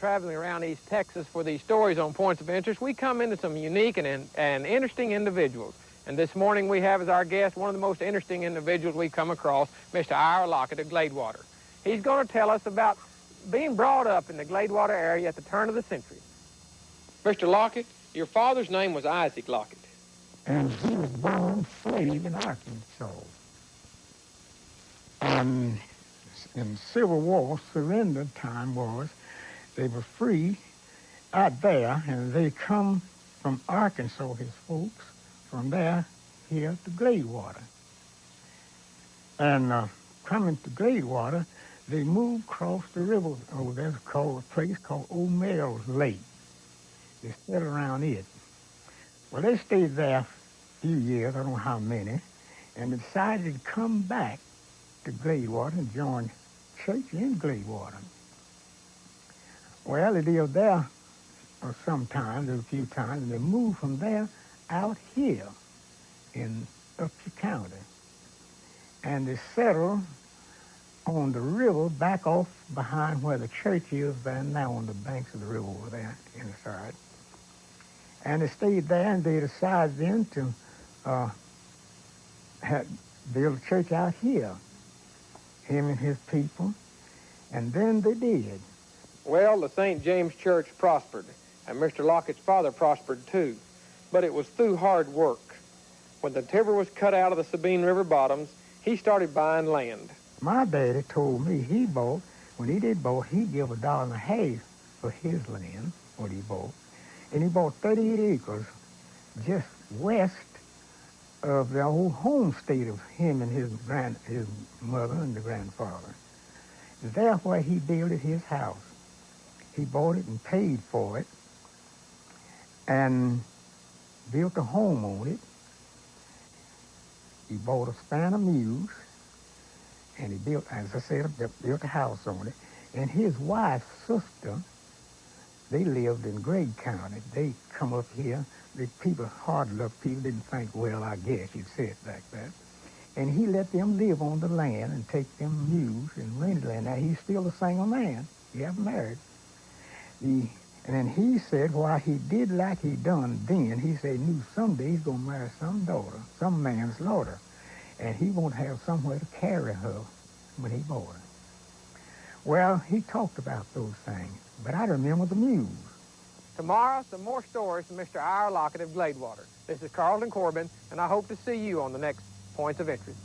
traveling around East Texas for these stories on points of interest, we come into some unique and interesting individuals. And this morning we have as our guest one of the most interesting individuals we've come across, Mr. Ira Lockett of Gladewater. He's going to tell us about being brought up in the Gladewater area at the turn of the century. Mr. Lockett, your father's name was Isaac Lockett. And he was born slave in Arkansas. And in Civil War, surrender time was, they were free out there, and they come from Arkansas, his folks, from there here to Gladewater. And coming to Gladewater, they moved across the river over there, called a place called O'Mell's Lake. They settled around it. Well, they stayed there a few years, I don't know how many, and decided to come back to Gladewater and join church in Gladewater. Well, they lived there sometimes, a few times, and they moved from there out here in Upshur County. And they settled on the river back off behind where the church is there now, on the banks of the river over there inside. And they stayed there, and they decided then to build a church out here, him and his people, and then they did. Well, the St. James Church prospered, and Mr. Lockett's father prospered too, but it was through hard work. When the timber was cut out of the Sabine River bottoms, he started buying land. My daddy told me he bought, when he did bought, he'd give $1.50 for his land, what he bought. And he bought 38 acres just west of the old homestead of him and his mother and the grandfather. There where he built his house. He bought it and paid for it and built a home on it. He bought a span of mules, and he built, as I said, built a house on it. And his wife's sister, they lived in Gregg County. They come up here. The people, hard luck people, didn't think well, I guess you'd say it like that. And he let them live on the land and take them mules and rented land. Now, he's still a single man. He haven't married. And then he said, why he did like he done then, he said he knew someday he's going to marry some daughter, some man's daughter, and he won't have somewhere to carry her when he bought her. Well, he talked about those things, but I remember the mules. Tomorrow, some more stories from Mr. Ira Lockett of Gladewater. This is Carlton Corbin, and I hope to see you on the next Points of Interest.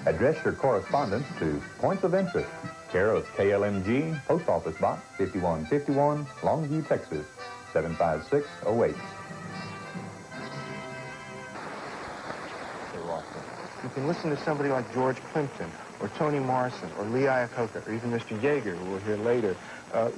Address your correspondence to Points of Interest, care of KLMG, Post Office Box 5151, Longview, Texas, 75608. You can listen to somebody like George Plimpton, or Toni Morrison, or Lee Iacocca, or even Mr. Yeager, who we'll hear later,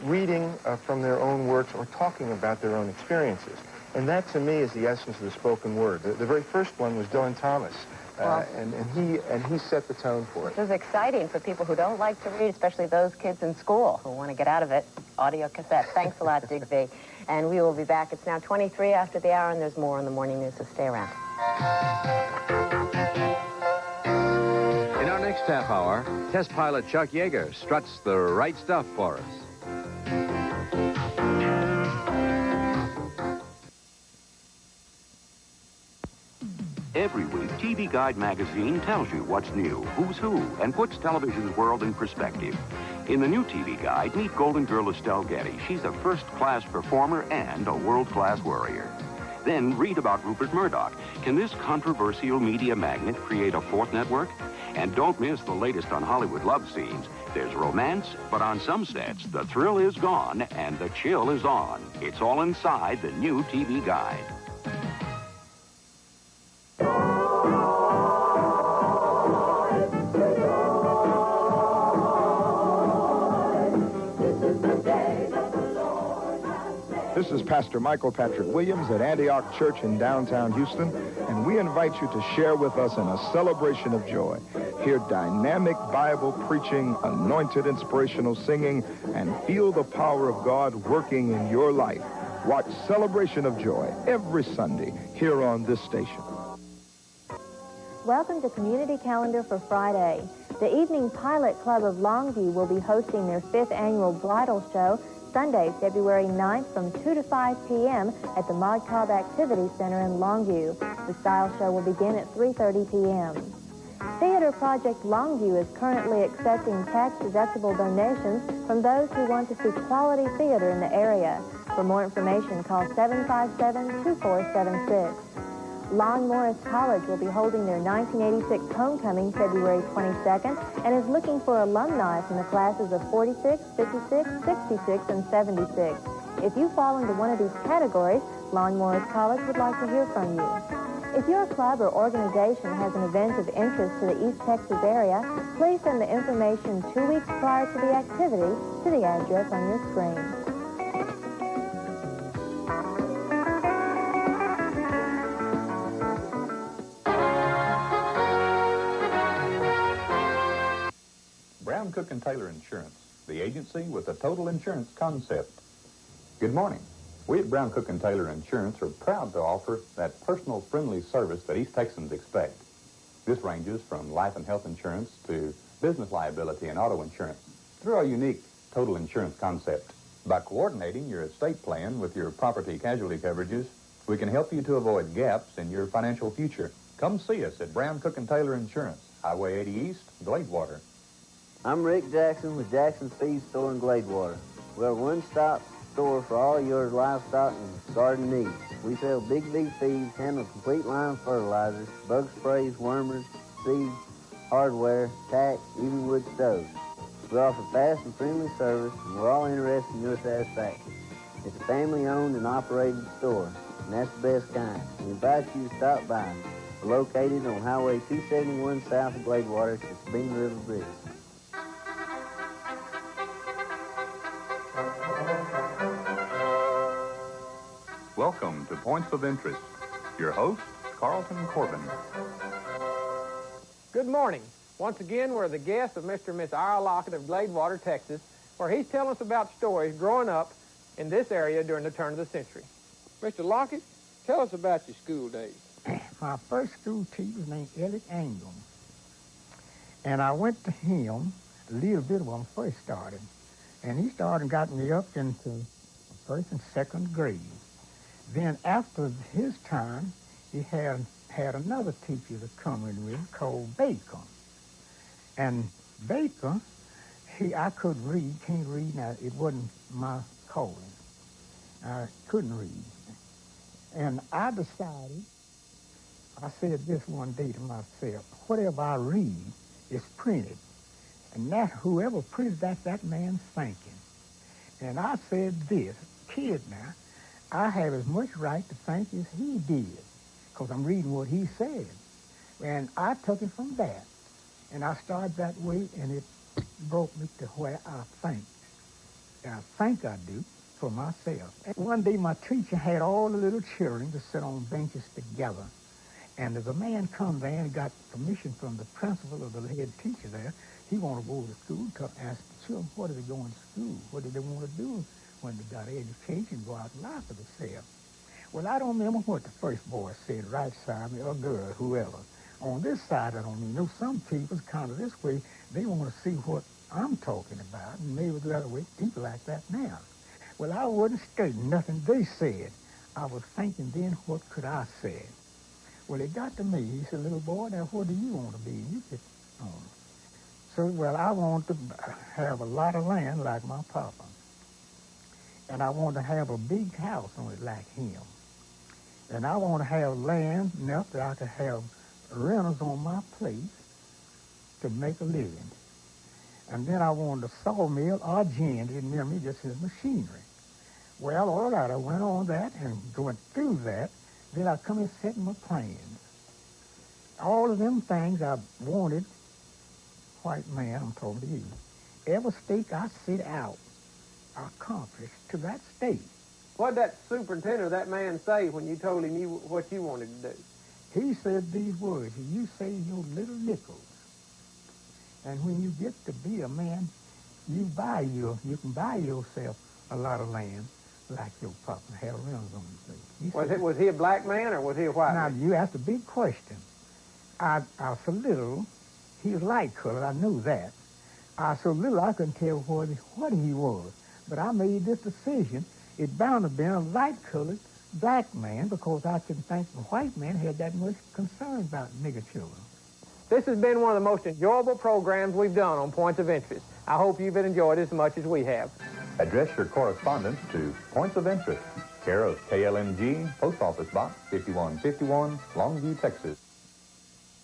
reading from their own works or talking about their own experiences. And that, to me, is the essence of the spoken word. The very first one was Dylan Thomas, and he set the tone for it. This is exciting for people who don't like to read, especially those kids in school who want to get out of it. Audio cassette. Thanks a lot, Digby. And we will be back. It's now 23 after the hour, and there's more in the morning news, so stay around. In our next half hour, test pilot Chuck Yeager struts the right stuff for us. Every week, TV Guide magazine tells you what's new, who's who, and puts television's world in perspective. In the new TV Guide, meet Golden Girl Estelle Getty. She's a first-class performer and a world-class warrior. Then read about Rupert Murdoch. Can this controversial media magnate create a fourth network? And don't miss the latest on Hollywood love scenes. There's romance, but on some sets, the thrill is gone and the chill is on. It's all inside the new TV Guide. This is Pastor Michael Patrick Williams at Antioch Church in downtown Houston, and we invite you to share with us in a celebration of joy. Hear dynamic Bible preaching, anointed inspirational singing, and feel the power of God working in your life. Watch Celebration of Joy every Sunday here on this station. Welcome to Community Calendar for Friday. The Evening Pilot Club of Longview will be hosting their 5th annual bridal show Sunday, February 9th from 2 to 5 p.m. at the Mod Cobb Activity Center in Longview. The style show will begin at 3:30 p.m. Theater Project Longview is currently accepting tax-deductible donations from those who want to see quality theater in the area. For more information, call 757-2476. Lon Morris College will be holding their 1986 homecoming February 22nd and is looking for alumni from the classes of 46, 56, 66, and 76. If you fall into one of these categories, Lon Morris College would like to hear from you. If your club or organization has an event of interest to the East Texas area, please send the information 2 weeks prior to the activity to the address on your screen. Brown, Cook and Taylor Insurance, the agency with a total insurance concept. Good morning. We at Brown, Cook and Taylor Insurance are proud to offer that personal, friendly service that East Texans expect. This ranges from life and health insurance to business liability and auto insurance through our unique total insurance concept. By coordinating your estate plan with your property casualty coverages, we can help you to avoid gaps in your financial future. Come see us at Brown, Cook and Taylor Insurance, Highway 80 East, Gladewater. I'm Rick Jackson with Jackson's Feed Store in Gladewater. We're a one-stop store for all your livestock and garden needs. We sell Big V feeds, handle a complete line of fertilizers, bug sprays, wormers, seeds, hardware, tack, even wood stoves. We offer fast and friendly service, and we're all interested in your satisfaction. It's a family-owned and operated store, and that's the best kind. We invite you to stop by. We're located on Highway 271 south of Gladewater at the Sabine River Bridge. Welcome to Points of Interest. Your host, Carlton Corbin. Good morning. Once again, we're the guests of Mr. and Miss Ira Lockett of Gladewater, Texas, where he's telling us about stories growing up in this area during the turn of the century. Mr. Lockett, tell us about your school days. My first school teacher was named Elliot Angel. And I went to him a little bit when I first started. And he started and got me up into first and second grade. Then after his time, he had another teacher that come in with him called Baker. And Baker, I could read, can't read now, it wasn't my calling. I couldn't read. And I decided, I said this one day to myself, whatever I read is printed. And that whoever printed that man's thinking. And I said this, kid now, I have as much right to think as he did, because I'm reading what he said. And I took it from that. And I started that way, and it brought me to where I think. And I think I do for myself. And one day my teacher had all the little children to sit on benches together. And as a man come there and got permission from the principal or the head teacher there, he wanted to go to school to ask the children, what are they going to school? What do they want to do when they got education, go out and lie for themselves? Well, I don't remember what the first boy said, right side, or girl, whoever. On this side, I don't know. Some people kind of this way, they want to see what I'm talking about, and maybe the other way, people like that now. Well, I wasn't studying nothing they said. I was thinking then, what could I say? Well, it got to me. He said, little boy, now what do you want to be? You could, So, well, I want to have a lot of land like my papa. And I want to have a big house on it like him. And I want to have land enough that I could have renters on my place to make a living. And then I wanted a sawmill or gin, didn't near me, just his machinery. Well, all right, I went on that and going through that. Then I come and set my plans. All of them things I wanted, white man, I'm talking to you, every stake I set out, I accomplished to that state. What did that superintendent or that man say when you told him what you wanted to do? He said these words, you save your little nickels. And when you get to be a man, you can buy yourself a lot of land like your papa, have renters on the place. Was he a black man or was he a white man? Now, you asked a big question. I was so little, he was light colored, I knew that. I was so little I couldn't tell what he was. But I made this decision. It bound to be a light-colored black man because I didn't think the white man had that much concern about nigger children. This has been one of the most enjoyable programs we've done on Points of Interest. I hope you've enjoyed it as much as we have. Address your correspondence to Points of Interest, care of KLMG, Post Office Box 5151, Longview, Texas.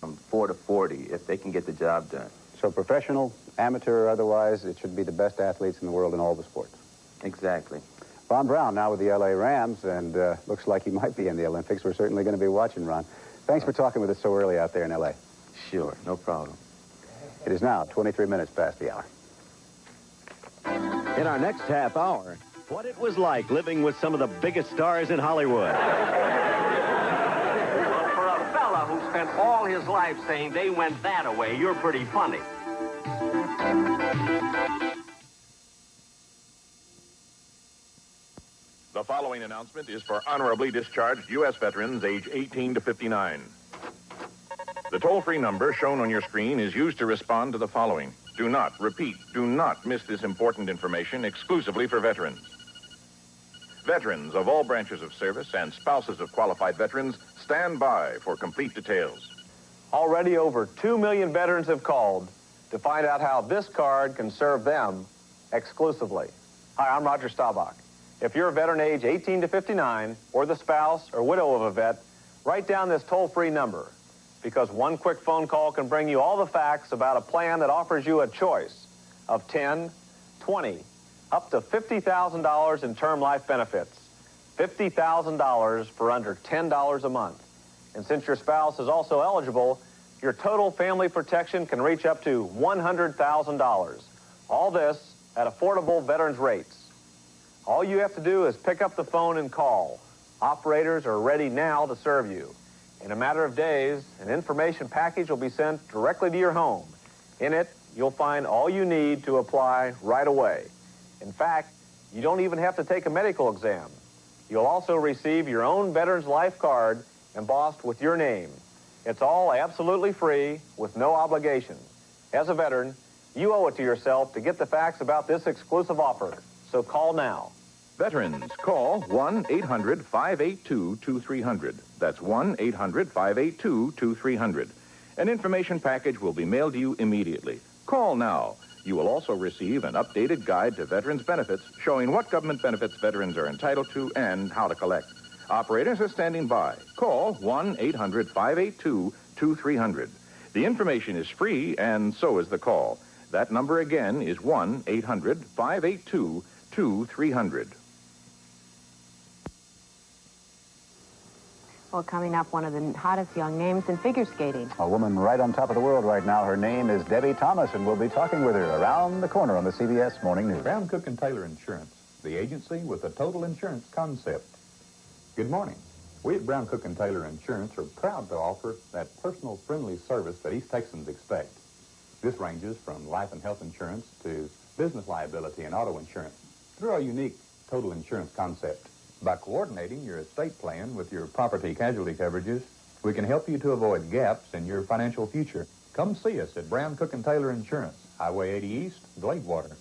From 4 to 40 if they can get the job done. So professional, amateur, or otherwise, it should be the best athletes in the world in all the sports. Exactly. Ron Brown now with the L.A. Rams, and looks like he might be in the Olympics. We're certainly going to be watching, Ron. Thanks for talking with us so early out there in L.A. Sure, no problem. It is now 23 minutes past the hour. In our next half hour, what it was like living with some of the biggest stars in Hollywood. Well, for a fella who spent all his life saying they went that-a-way, you're pretty funny. The following announcement is for honorably discharged U.S. veterans age 18 to 59. The toll-free number shown on your screen is used to respond to the following. Do not miss this important information exclusively for veterans. Veterans of all branches of service and spouses of qualified veterans, stand by for complete details. Already over 2 million veterans have called to find out how this card can serve them exclusively. Hi, I'm Roger Staubach. If you're a veteran age 18 to 59, or the spouse or widow of a vet, write down this toll-free number, because one quick phone call can bring you all the facts about a plan that offers you a choice of 10, 20, up to $50,000 in term life benefits. $50,000 for under $10 a month. And since your spouse is also eligible, your total family protection can reach up to $100,000. All this at affordable veterans rates. All you have to do is pick up the phone and call. Operators are ready now to serve you. In a matter of days, an information package will be sent directly to your home. In it, you'll find all you need to apply right away. In fact, you don't even have to take a medical exam. You'll also receive your own Veterans Life card embossed with your name. It's all absolutely free with no obligation. As a veteran, you owe it to yourself to get the facts about this exclusive offer. So call now. Veterans, call 1-800-582-2300. That's 1-800-582-2300. An information package will be mailed to you immediately. Call now. You will also receive an updated guide to veterans' benefits showing what government benefits veterans are entitled to and how to collect. Operators are standing by. Call 1-800-582-2300. The information is free, and so is the call. That number again is 1-800-582-2300. Well, coming up, one of the hottest young names in figure skating. A woman right on top of the world right now. Her name is Debbie Thomas, and we'll be talking with her around the corner on the CBS Morning News. Brown, Cook & Taylor Insurance, the agency with a total insurance concept. Good morning. We at Brown, Cook & Taylor Insurance are proud to offer that personal, friendly service that East Texans expect. This ranges from life and health insurance to business liability and auto insurance through our unique total insurance concept. By coordinating your estate plan with your property casualty coverages, we can help you to avoid gaps in your financial future. Come see us at Brown, Cook & Taylor Insurance, Highway 80 East, Gladewater.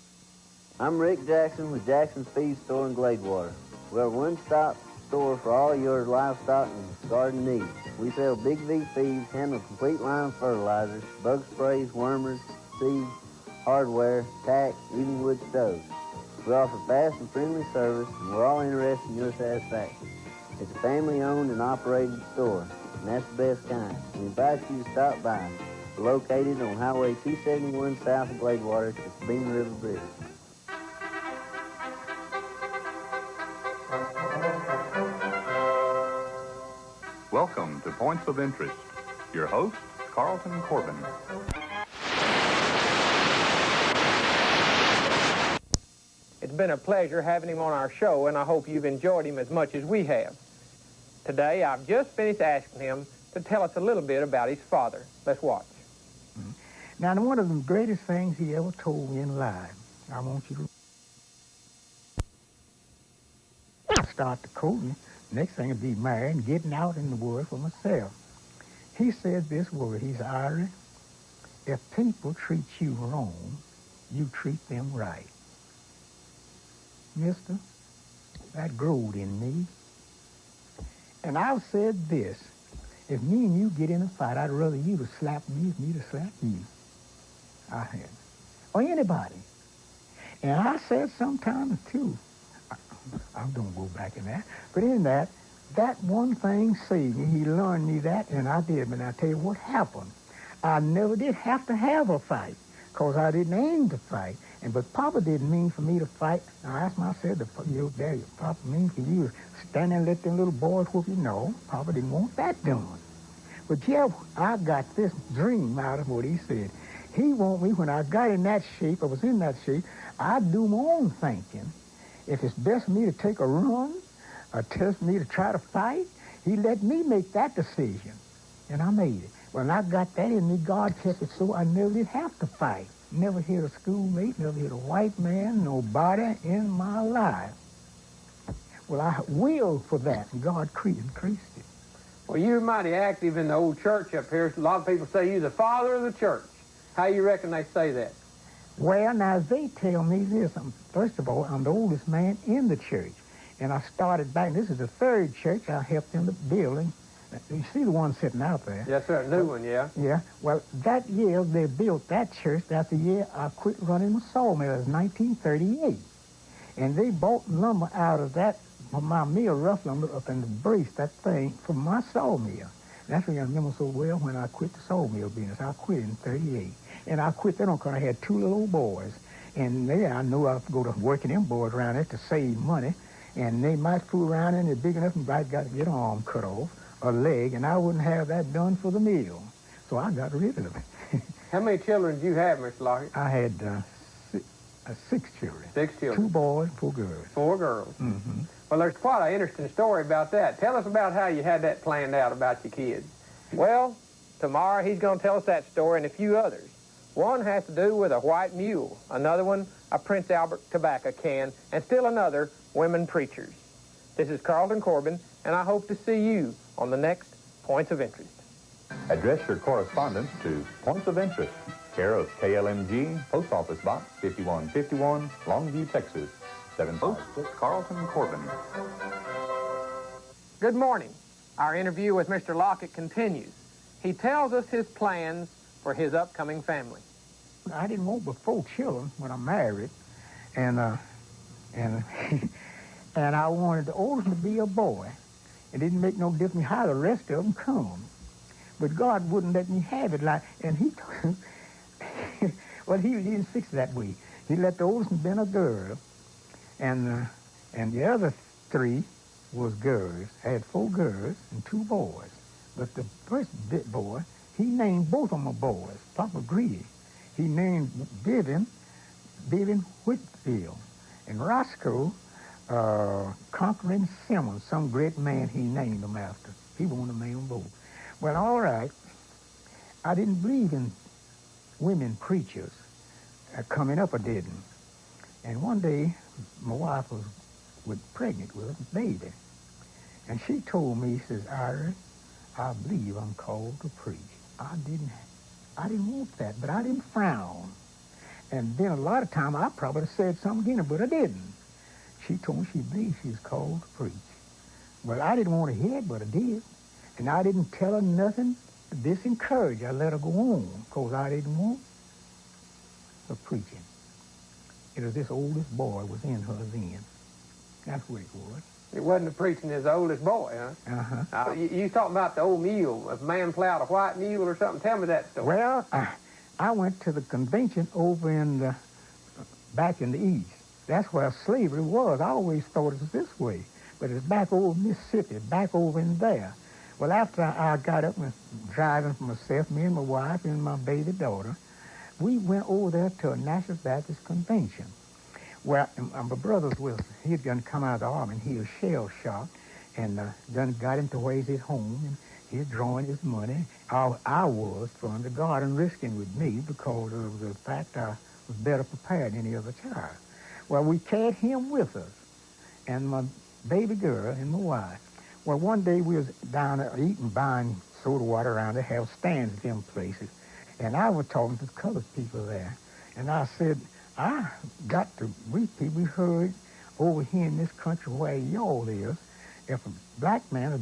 I'm Rick Jackson with Jackson's Feed Store in Gladewater. We're a one-stop store for all your livestock and garden needs. We sell Big V feeds, handle complete line of fertilizers, bug sprays, wormers, seeds, hardware, tack, even wood stoves. We offer fast and friendly service, and we're all interested in your satisfaction. It's a family-owned and operated store, and that's the best kind. We invite you to stop by. We're located on Highway 271 south of Gladewater at the Sabine River Bridge. Welcome to Points of Interest. Your host, Carlton Corbin. It's been a pleasure having him on our show, and I hope you've enjoyed him as much as we have. Today, I've just finished asking him to tell us a little bit about his father. Let's watch. Now, one of the greatest things he ever told me in life, I want you to start the courting. Next thing is be married and getting out in the world for myself. He said this word, he's Ira, if people treat you wrong, you treat them right. mister, that growed in me. And I've said this, if me and you get in a fight, I'd rather you to slap me than me to slap you. I had. Or anybody. And I said sometimes, too, I don't go back in that, but in that one thing saved me. He learned me that, and I did. But I tell you what happened. I never did have to have a fight, because I didn't aim to fight. But Papa didn't mean for me to fight. I asked myself, Daddy, Papa mean for you to stand there and let them little boys whoop you? No, Papa didn't want that done. But yeah, I got this dream out of what he said. He want me, when I got in that shape, I was in that shape, I'd do my own thinking. If it's best for me to take a run, or test me to try to fight, he let me make that decision. And I made it. When I got that in me, God kept it so I never did have to fight. Never hit a schoolmate, never hit a white man, nobody in my life. Well, I willed for that, and God increased it. Well, you're mighty active in the old church up here. A lot of people say you're the father of the church. How you reckon they say that? Well, now, they tell me this. First of all, I'm the oldest man in the church. And I started back, this is the third church I helped in the building. You see the one sitting out there? Yes, sir, a new one, yeah. Yeah. Well, that year they built that church. That's the year I quit running my sawmill. It was 1938. And they bought lumber out of that, from my mill, rough lumber, up in the brace, that thing, from my sawmill. That's what I remember so well when I quit the sawmill business. I quit in 38. And I quit that on because I had two little old boys. And there I knew I would go to working them boys around there to save money. And they might fool around and they're big enough and I'd got to get an arm cut off, a leg, and I wouldn't have that done for the mill. So I got rid of it. How many children do you have, Mr. Lockett? I had 6 children. 6 children. 2 boys, 4 girls. 4 girls. Mm-hmm. Well, there's quite an interesting story about that. Tell us about how you had that planned out about your kids. Well, tomorrow he's going to tell us that story and a few others. One has to do with a white mule, another one, a Prince Albert tobacco can, and still another, women preachers. This is Carlton Corbin, and I hope to see you on the next Points of Interest. Address your correspondence to Points of Interest, care of KLMG, Post Office Box 5151, Longview, Texas, 756. Carlton Corbin. Good morning. Our interview with Mr. Lockett continues. He tells us his plans for his upcoming family. I didn't want but 4 children when I married, and and I wanted the oldest to be a boy. It didn't make no difference how the rest of them come. But God wouldn't let me have it like, and he, well, he didn't fix it that way. He let the oldest have been a girl, and the other 3 was girls. I had 4 girls and 2 boys. But the first bit boy, he named both of them boys. Papa agreed. He named Vivian Whitfield, and Roscoe Conquering Simmons, some great man he named them after. He wanted to name them both. Well, all right. I didn't believe in women preachers. Coming up, I didn't. And one day, my wife was pregnant with a baby. And she told me, she says, Ira, I believe I'm called to preach. I didn't want that, but I didn't frown. And then a lot of time I probably would have said something again, but I didn't. She told me she believed she was called to preach. Well, I didn't want to hear it, but I did. And I didn't tell her nothing to disencourage her. I let her go on, because I didn't want her preaching. It was this oldest boy was in her then. That's what it was. It wasn't the preaching his oldest boy, huh? Uh-huh. You talking about the old mule, a man plowed a white mule or something? Tell me that story. Well, I went to the convention over in back in the East. That's where slavery was. I always thought it was this way. But it's back over Mississippi, back over in there. Well, after I got up and driving for myself, me and my wife and my baby daughter, we went over there to a National Baptist convention. Well, my brother's with, he had done come out of the army, and he was shell-shocked, and done got him to where he's at home, and he was drawing his money. I was from the garden risking with me because of the fact I was better prepared than any other child. Well, we carried him with us, and my baby girl and my wife. Well, one day we was down there eating, buying soda water around there, have stands at them places, and I was talking to the colored people there, and I said, I got to, we heard over here in this country where y'all is, if a black man is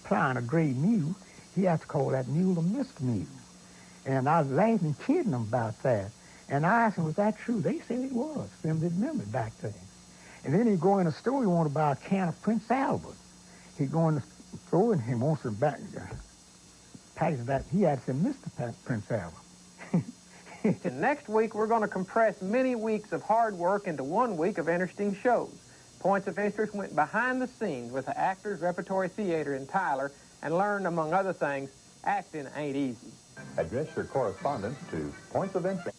plying a gray mule, he has to call that mule a Mr. Mule. And I was laughing, kidding them about that. And I asked him, was that true? They said it was. Them didn't remember back then. And then he go in a store, he want to buy a can of Prince Albert. He go in the store and he wants to back package that. He had to say, Mr. Prince Albert. And next week, we're going to compress many weeks of hard work into 1 week of interesting shows. Points of Interest went behind the scenes with the Actors Repertory Theater in Tyler and learned, among other things, acting ain't easy. Address your correspondence to Points of Interest.